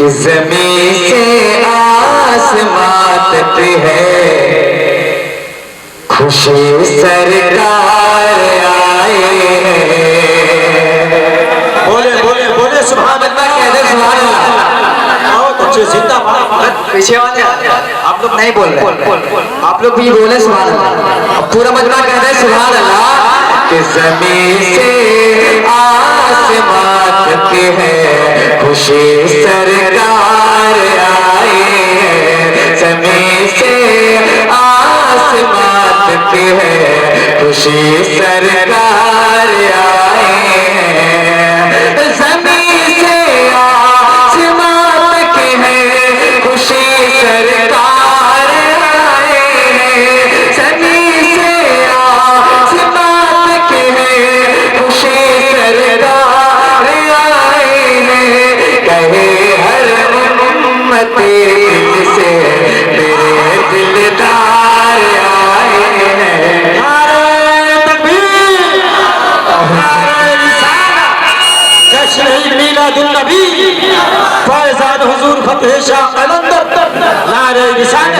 कि ज़मीं से आसमां तक है खुशी सरकार आए हैं। बोले बोले बोले सुभान अल्लाह, कह दे सुभान अल्लाह। बहुत अच्छे, जिंदाबाद। पीछे वाले आप लोग नहीं बोल रहे, आप लोग भी बोले सुभान अल्लाह। पूरा मजमा कह दे सुभान अल्लाह। कि ज़मीं से आसमां तक है खुशी सरकार आए हैं। ज़मीं से आसमां तक है खुशी सरकार आए हैं। ज़मीं से आसमां तक है खुशी सरकार आए हैं। ज़मीं से आसमां तक है खुशी सरकार आए हैं। कहे हर उम्मत दिल से मेरे दिलदार आए हैं। नारे तकबीर, नारे रिसालत, जश्न मीलादुन नबी, फैज़ान हुजूर फतेह शाह कलंदर, नारे रिसालत।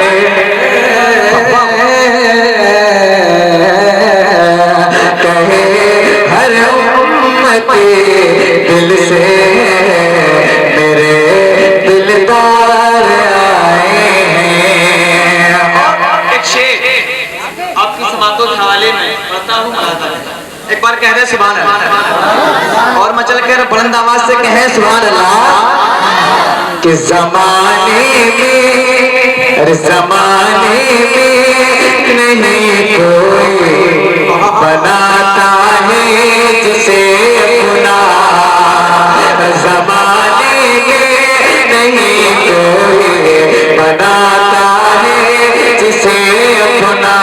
कहे हर उम्मत दिल से मेरे दिलदार आए हैं। एक शेर आपकी समातों के हवाले में पढ़ता हूँ, मनाता है। एक बार कह रहे सुभान अल्लाह और मचल कर बुलंद आवाज से कहें सुभान अल्लाह। कि ज़माने में, अरे ज़माने में नहीं कोई बनाता है जिसे अपना। ज़माने में नहीं कोई बनाता है जिसे अपना।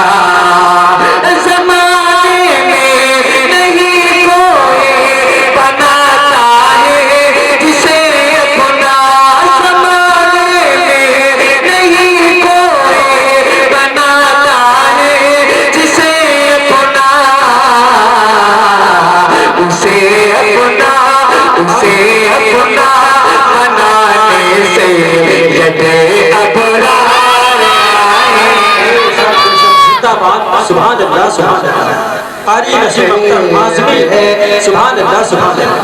सुभान अल्लाह, सुभान अल्लाह। कारी नसीम अख्तर आज़मी, सुभान अल्लाह, सुभान अल्लाह,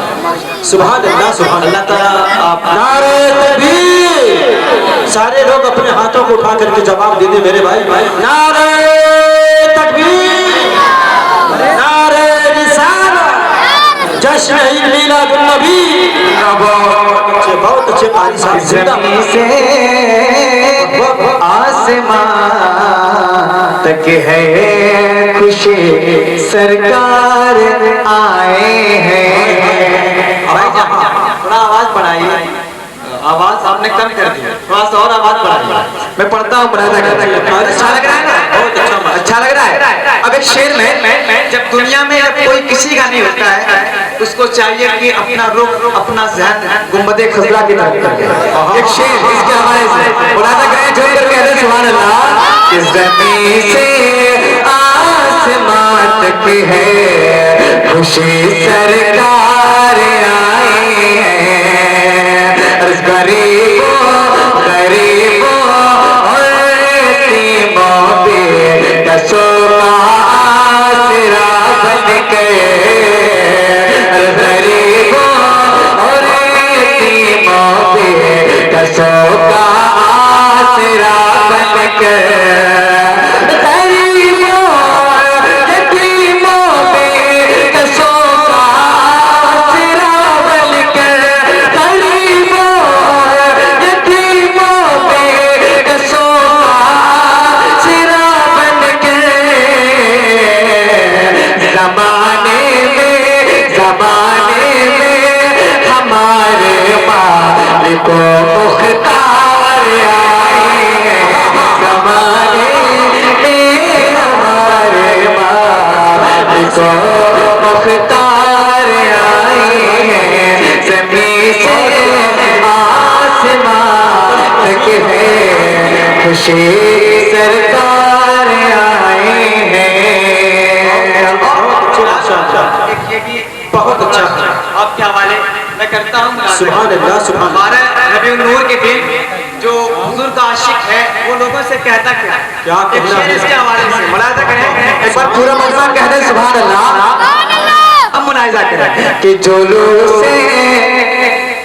सुभान अल्लाह, सुभान अल्लाह। ताला आप नारे तकबीर। सारे लोग अपने हाथों को उठा करके जवाब दे दे मेरे भाई। नारे तकबीर, नारे रिसालत, जश्न मीलादुन नबी। बहुत अच्छे कारी साहब। ज़मीं से आसमां तक है खुशी सरकार आए हैं। थोड़ा आवाज बढ़ाइए, आवाज आपने कम कर दी, थोड़ा सा और आवाज बढ़ाइए। मैं पढ़ता हूँ, अच्छा लग रहा है ना? बहुत अच्छा लग रहा है। अब एक शेर में जब दुनिया में जब कोई किसी का नहीं होता है उसको चाहिए कि अपना रुख, अपना ज़हन गुंबदे खज़रा की तरफ करे। एक शेर इसके हवाले से बुलाता करें जोर करके कह दे सुभान अल्लाह। कि ज़मीं से आसमां तक है खुशी सरकार आए हैं। गरीबों गरीबों और यतीमों पे कसों का आसरा बन के। गरीबों और यतीमों पे कसों का आसरा बन के। को मुख्तार आए हैं। करता हूँ सुभान अल्लाह सुभान अल्लाह। हमारा रबी नूर के दिन जो हुजूर का आशिक है वो लोगों से कहता क्या क्या एक कहना शेर है? इसके हवाले से मुलाहिजा करें एक बार पूरा मजमा कह दे सुभान अल्लाह। अब मुलाहिजा करें कि जुलूस से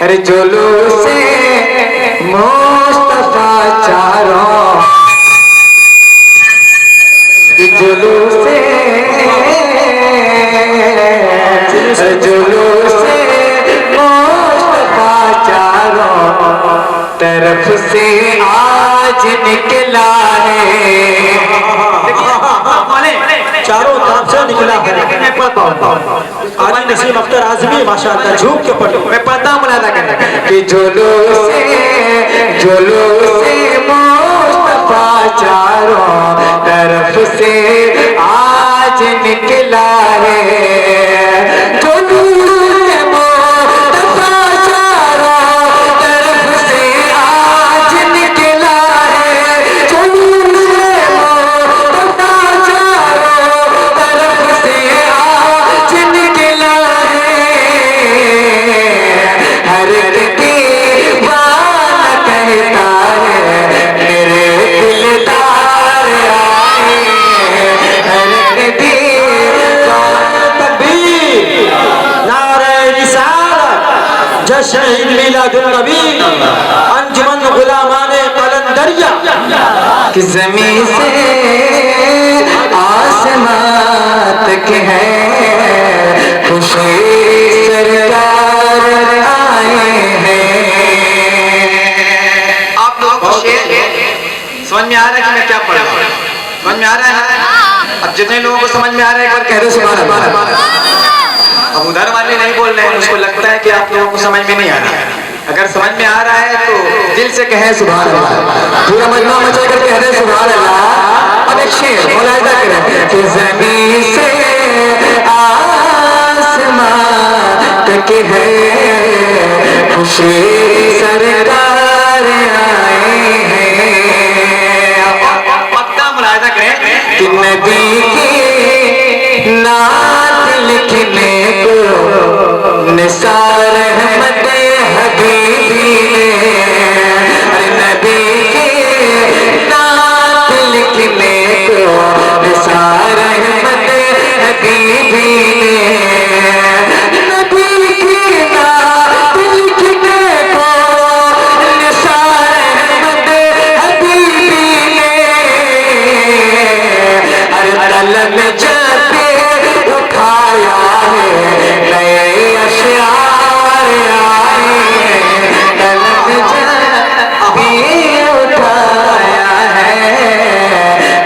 अरे जुलूस से मुस्तफा चारों कि जुलूस से जुलूस से मुस्तफा चारों तरफ से आज निकला है। चारों तरफ से निकला है। मैं पढ़ता हूँ आली नसीम अख्तर आजमी माशाअल्लाह झूम के पढ़ो। मैं पढ़ता हूँ मुलाहिजा करें कि जुलूस से मुस्तफा चारों तरफ से आज निकला है। जुलूस से मुस्तफा चारों तरफ से आज निकला है। जुलूस से मुस्तफा चारों तरफ से आज निकला है। हर दीवाना कहता है मेरे दिलदार आए। हर दीवाना तकबीर नारे रिसालत जश्न मिलादुन नबी अंजुमन गुलामाने कलंदरिया कि ज़मीं से आसमां तक है खुशी सरकार आए हैं। आप लोगों को शेर समझ में आ रहा है कि मैं क्या पढ़ रहा हूँ? समझ में आ रहा है ना? अब जितने लोगों को समझ में आ रहा है एक बार कह दो सुभान अल्लाह। अब उधर वाले नहीं बोल रहे हैं, मुझको लगता है कि आप लोगों को समझ में नहीं आ रहा है। अगर समझ में आ रहा है तो दिल से कहें सुभान अल्लाह। पूरा मजमा मचा कर कह दे सुभान अल्लाह। अब एक शेर मुलाहिजा करें कि ज़मीं से आसमां तक है खुशी सरकार आए हैं। पक्का मुलाहिजा करें कि नबी की नात लिखने को निसार अहमद हबीबी ने नबी की नात लिखने को निसार अहमद हबीबी ने नबी की नात लिखने को निसार अहमद हबीबी ने कलम जब उठाया है नए अशआर आए हैं। कलम जब उठाया है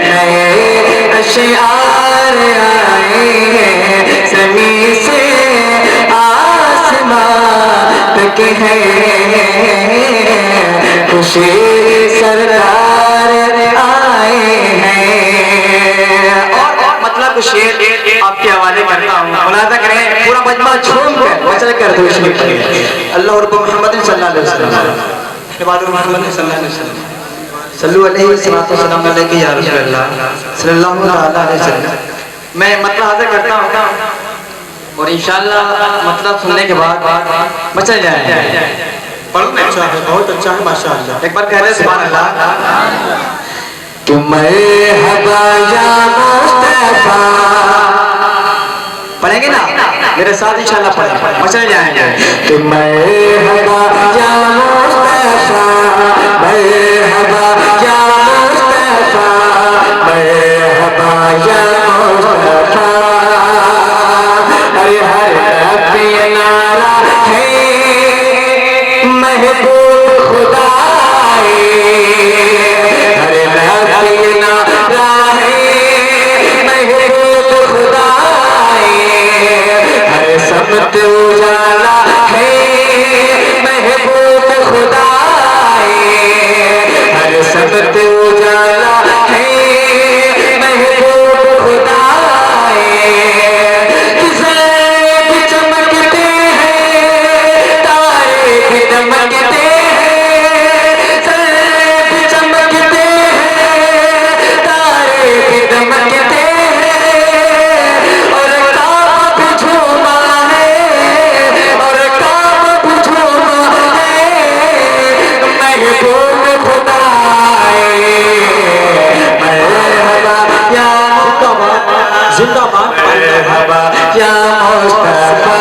नए अशआर आए हैं। ज़मीं से आसमां तक है खुशी सरकार आए हैं। और मतलब कुछ शेर आपके हवाले करता हूँ मुलाहिजा करें पूरा मजमा झूम कर वचन कर दो इसमें अल्लाह रब्बु मोहम्मद सल्लल्लाहु अलैहि वसल्लम के बाद मोहम्मद सल्लल्लाहु अलैहि वसल्लम सल्लल्लाहु अलैहि वसल्लम सलाम अलैहि या रसूल अल्लाह सल्लल्लाहु अलैहि वसल्लम। मैं मतलब हाजिर करता हूँ और इंशाअल्लाह मतलब सुनने के बाद मचल जाएंगे। पढ़ूं मैं? अच्छा है, बहुत अच्छा है माशाअल्लाह। एक बार कह रहे सुभान अल्लाह। कि मरहबा या मुस्तफा पढ़ेंगे ना मेरे साथ इंशाअल्लाह पढ़ें मचल जाएंगे। कि मरहबा या मुस्तफा मरहबा या मुस्तफा मरहबा या मुस्तफा। हर हर पे नारा है महबूब खुदाए। हर पे नारा है महबूब खुदाए। हर समत उजाला है महबूब खुदाए। जिंदाबाद मरहबा या मुस्तफा।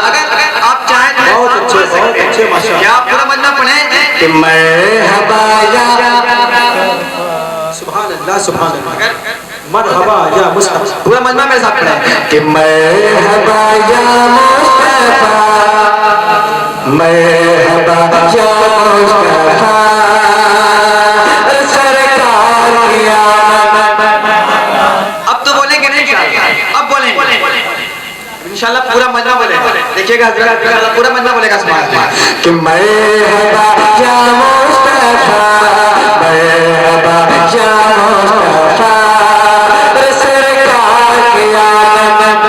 अगर आप चाहें तो बहुत अच्छे माशाअल्लाह। क्या आप पूरा मन्ना पढ़े कि मरहबा या सुभान अल्लाह सुभान अल्लाह। मरहबा या मुस्तफा। पूरा मन्ना मेरे साथ पढ़े कि मरहबा या मुस्तफा, मरहबा या मुस्तफा, सरकार की आमद। अब तो बोलेंगे नहीं इंशाअल्लाह, अब बोलेंगे इंशाअल्लाह पूरा मन्ना बोलेगा। देखिएगा इंशाअल्लाह पूरा मन्ना बोलेगा समाज कि मरहबा या मुस्तफा, मरहबा या मुस्तफा, सरकार की आमद।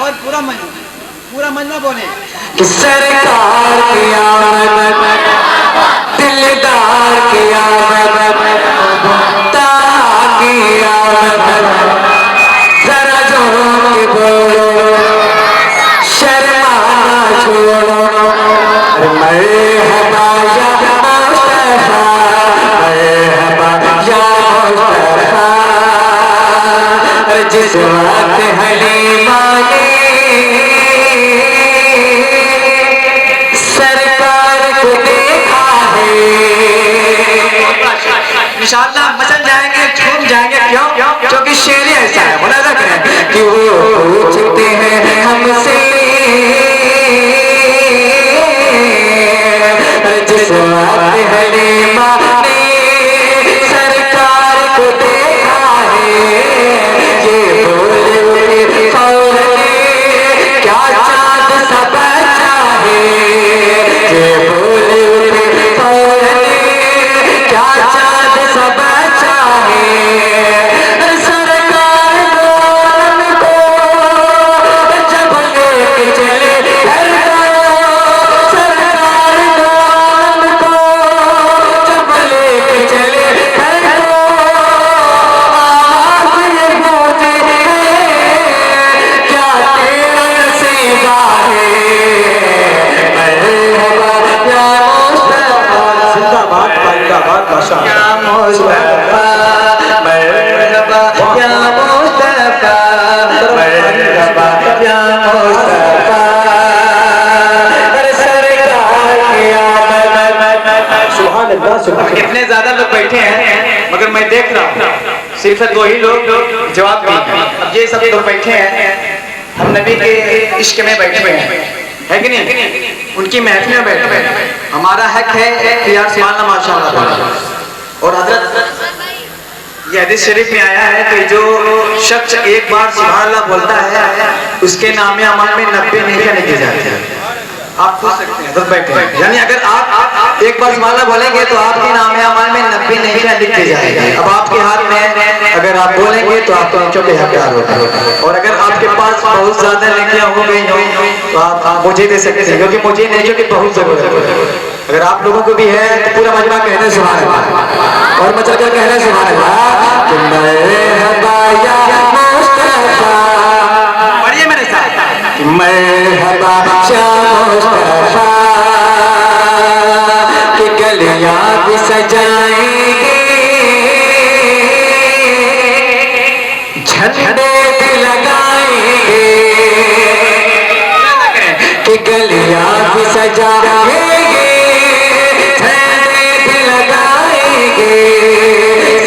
और पूरा मन्ना बोले कि सरकार की आमद, दिलदार की आमद, ताहा की आमद। जरा जोर के बोलो, शर्माना छोड़ो, मरहबा या मुस्तफा, मरहबा या मुस्तफा। जिस वक्त हलीमा ने सरकार को देखा है, इंशाअल्लाह मचल जाएंगे, झूम जाएंगे। क्यों? क्योंकि शेर ऐसा है, बोला जाता है कि वो पूछते हैं हमसे जिस वक्त हलीमा ने सरकार को देखा है, ये बोले उठे फौरन क्या चांद सा बचा है, ये बोले उठे फौरन क्या चांद सा बचा है। सरकार गोरन को जब लेके चले घर को, सरकार गोरन को जब लेके चले घर को, आवाज ये गूंजे क्या तेरा नसीबा है, मरहबा या मुस्तफा, जिंदाबाद जिंदाबाद माशाअल्लाह। या मुस्तफा, मरहबा या मुस्तफा, मरहबा या मुस्तफा, सरकार की आमद। सुभान अल्लाह सुभान अल्लाह। कितने ज्यादा लोग बैठे हैं, मगर मैं देख रहा हूँ सिर्फ 2 ही लोग जवाब दिए। अब ये सब लोग बैठे हैं, हम नबी के इश्क में बैठे हुए हैं, है कि नहीं? उनकी महफिल में बैठे हुए हैं। हमारा हक है कि यार सुभान अल्लाह माशाअल्लाह। और हजरत ये हदीस शरीफ में आया है कि जो शख्स एक बार सुभान अल्लाह बोलता है उसके नामे अमल में 90 नेकियां लिखी जाती है। आप पूछ सकते हैं, बस बैठे। यानी अगर आप एक बार सुभान अल्लाह बोलेंगे तो आपके नामे अमल में 90 नेकियां लिखी जाएगी। अब आपके हाथ में अगर आप बोलेंगे तो आप नेकियों के हकदार होगा, और अगर आपके पास बहुत ज्यादा नेकियां हो गई तो आप मुझे दे सकते हैं, क्योंकि मुझे नेकियों की बहुत जरूरत है। अगर आप लोगों को भी है तो पूरा मजमा कहने सुभान अल्लाह, और मचल कर कहने सुभान अल्लाह कि मरहबा या मुस्तफा। पढ़िए मेरे साथ कि मरहबा या मुस्तफा, कि गलियां भी सजाएंगे, झंडे भी लगाएंगे, कि गलियां भी सजाएंगे,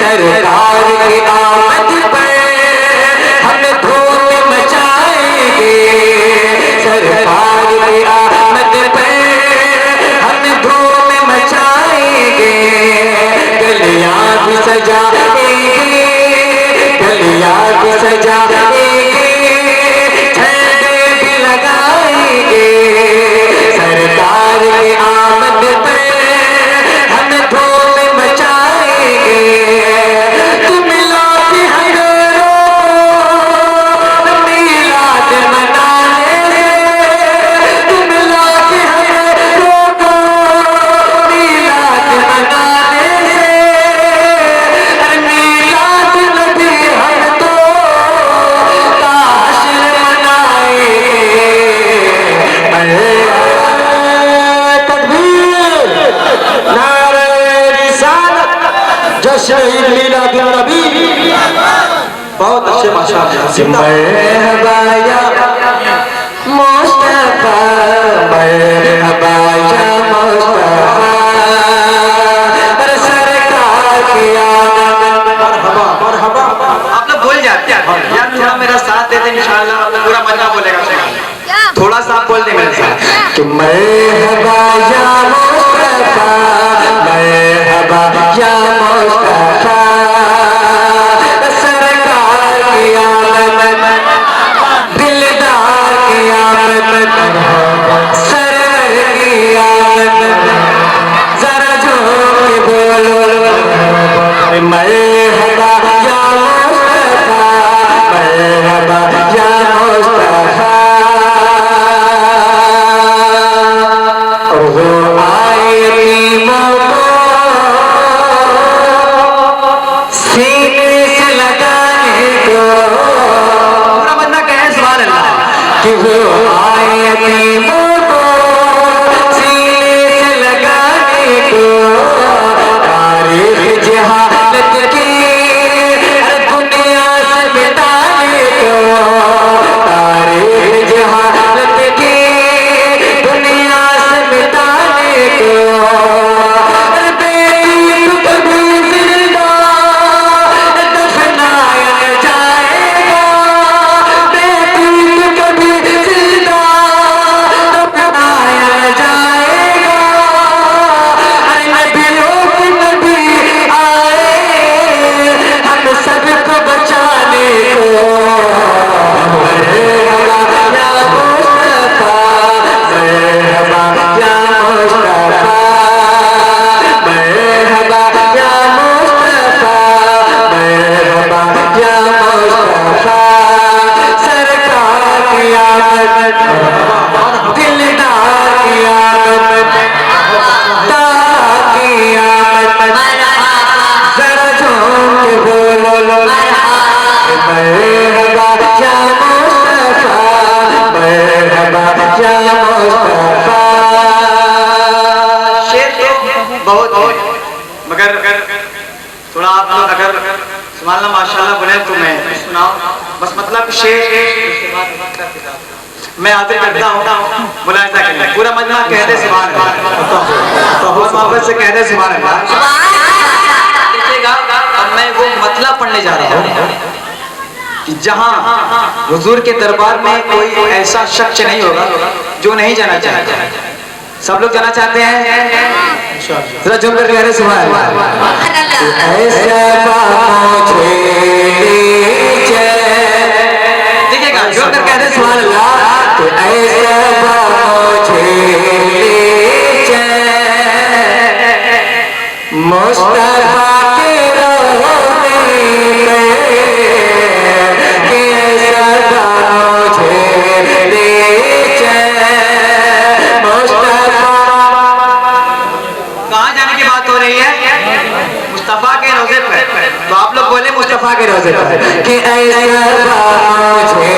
सरकार की आमद पर हम धूम मचाएंगे, सरकार की आमद पर हम धूम मचाएंगे, गलियां भी सजाएंगे, गलियां भी सजाएंगे, झंडे भी लगाएंगे, सरकार की आमद पर हम धूम मचाएंगे। तुम लोग हजारों मीलाद मनाने, तुम लोग हजारों मीलाद मनाने से, मीलाद नबी हम तो ताशर मनाएंगे। तकबीर, नारे रिसालत, जश्न ईद मिलाद नबी। बहुत अच्छे माशाअल्लाह। मरहबा या मुस्तफा, मरहबा या मुस्तफा, सरकार की आमद। मरहबा मरहबा। आप लोग बोल जाते हैं यार, थोड़ा मेरा साथ दे दे, इंशाअल्लाह पूरा मजा बोलेगा। थोड़ा सा आप बोल दे मेरे साथ कि मरहबा या मुस्तफा, मरहबा या मुस्तफा, सरकार की आमद, दिलदार की आमद, सरवर की आमद। जरा झूम के बोलो मरहबा या मुस्तफा, मरहबा या मुस्तफा। वो आए यतीमों को सीने से लगाने को, पूरा बंदा कहे सुभान अल्लाह। कि वो आए यतीमों को सीने से लगाने को, तारीख जहालत की दुनिया से मिटाने को, तारीख जहालत की दुनिया से मिटाने को। बेटी को कभी जिंदा दफनाया जाएगा, बेटी को कभी जिंदा दफनाया जाएगा। हर नबियों के नबी आए हम सबको बचाने को। मरहबा या मुस्तफा, मरहबा या मुस्तफा, मरहबा या मुस्तफा, मरहबा या मुस्तफा, सरकार की आमद, दिलदार की आमद, ताहा की आमद। जरा झूम के बोलो मरहबा या मुस्तफा, मरहबा या मुस्तफा। शेर तो बहुत है, मगर थोड़ा आप लोग अगर सुभान अल्लाह माशाअल्लाह बोले तो मैं सुनाऊं बस, मतलब शेर मैं आते करता हूँ मुलायजा करना, पूरा मजमा कह दे सुभान अल्लाह, बहुत मोहब्बत से कह दे सुभान अल्लाह। देखिएगा अब मैं वो मतलब पढ़ने जा रहा हूँ कि जहाँ हुजूर के दरबार में कोई ऐसा शख्स नहीं होगा जो नहीं जाना चाहता। सब लोग जाना चाहते हैं, जरा जुम करके कह रहे सुभान अल्लाह। ऐसा मुझे देखिएगा जोर कर कह रहे सुभान अल्लाह। तो ऐसा मुझे मुस्तफा के रोज़े पे, कैसा मुझे मुस्तफा। कहाँ जाने की बात हो रही है? मुस्तफा के रोजे पर, तो आप लोग बोले मुस्तफा के रोजे पर कि ऐसा मुझे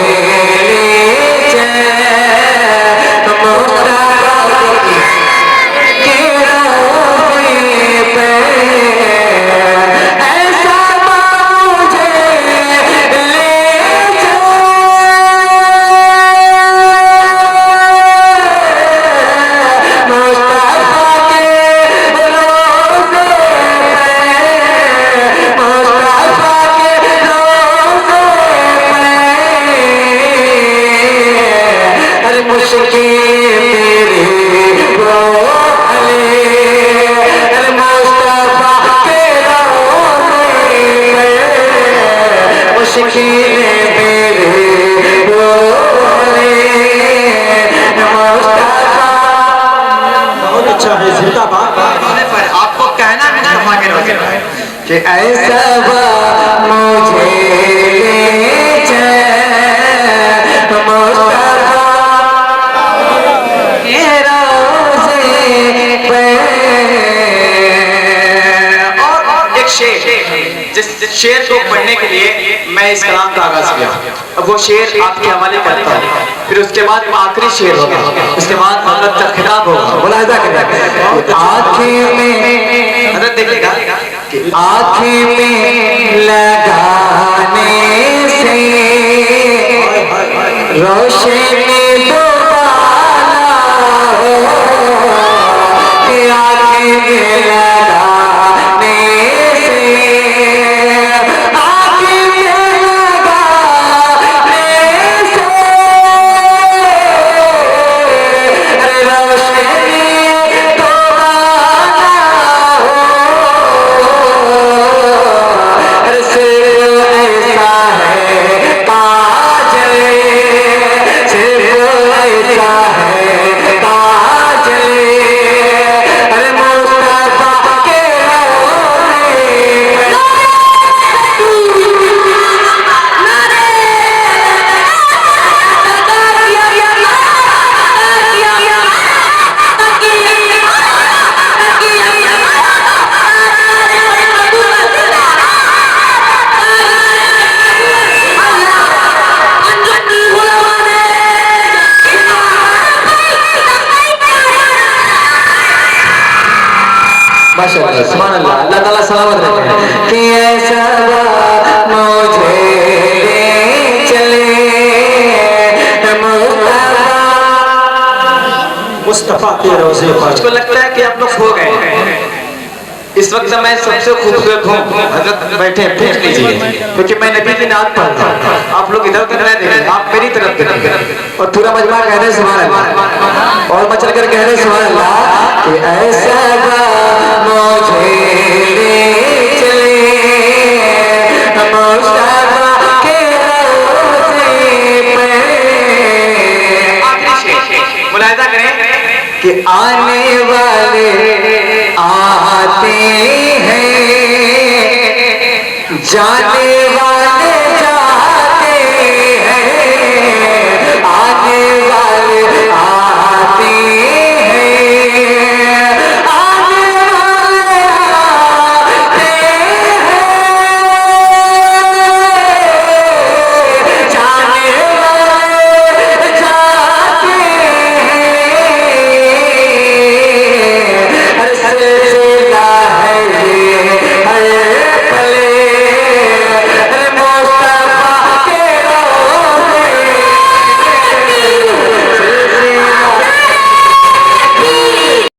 बहुत अच्छा है, जिंदाबाद। आपको कहना है मुस्तफा के रोजे पर कि ऐसा मुझे और एक शेर, जिस शेर को पढ़ने के लिए मैं इस कलाम का आगाज किया, अब वो शेर आपके हवाले करता हूँ, फिर उसके बाद आखिरी शेर होगा, उसके बाद हजरत का खिताब होगा, मुलाहिजा करेगा। आँखें में हजरत देखिएगा आँखें में लगाने रोशनी दोबारा हो कि आगे लगाने से आगे लगाने से रोशनी दोबारा हो सिर्फ ऐसा है काजल सिर्फ ऐसा है काजल अरे मुस्तफा के माशाअल्लाह सुभान अल्लाह अल्लाह ताला सलामत रखे कि ऐसा मुझे ले चले मुस्तफा के रोज़े पर मुझको लगता है कि आप लोग खो गए इस वक्त मैं सबसे खूबसूरत हूँ हजरत बैठे पूछ लीजिए क्योंकि मैं नबी की नात पढ़ता हूँ आप लोग इधर उधर नहीं देखें आप मेरी तरफ देखें और पूरा मजमा कह रहे सुभान अल्लाह और मचल कर कह रहे सुभान अल्लाह कि ऐसा मुझे ले चले मुस्तफा के रोज़े पे मुलाहिजा करें कि आने वाले आते हैं जाने वाले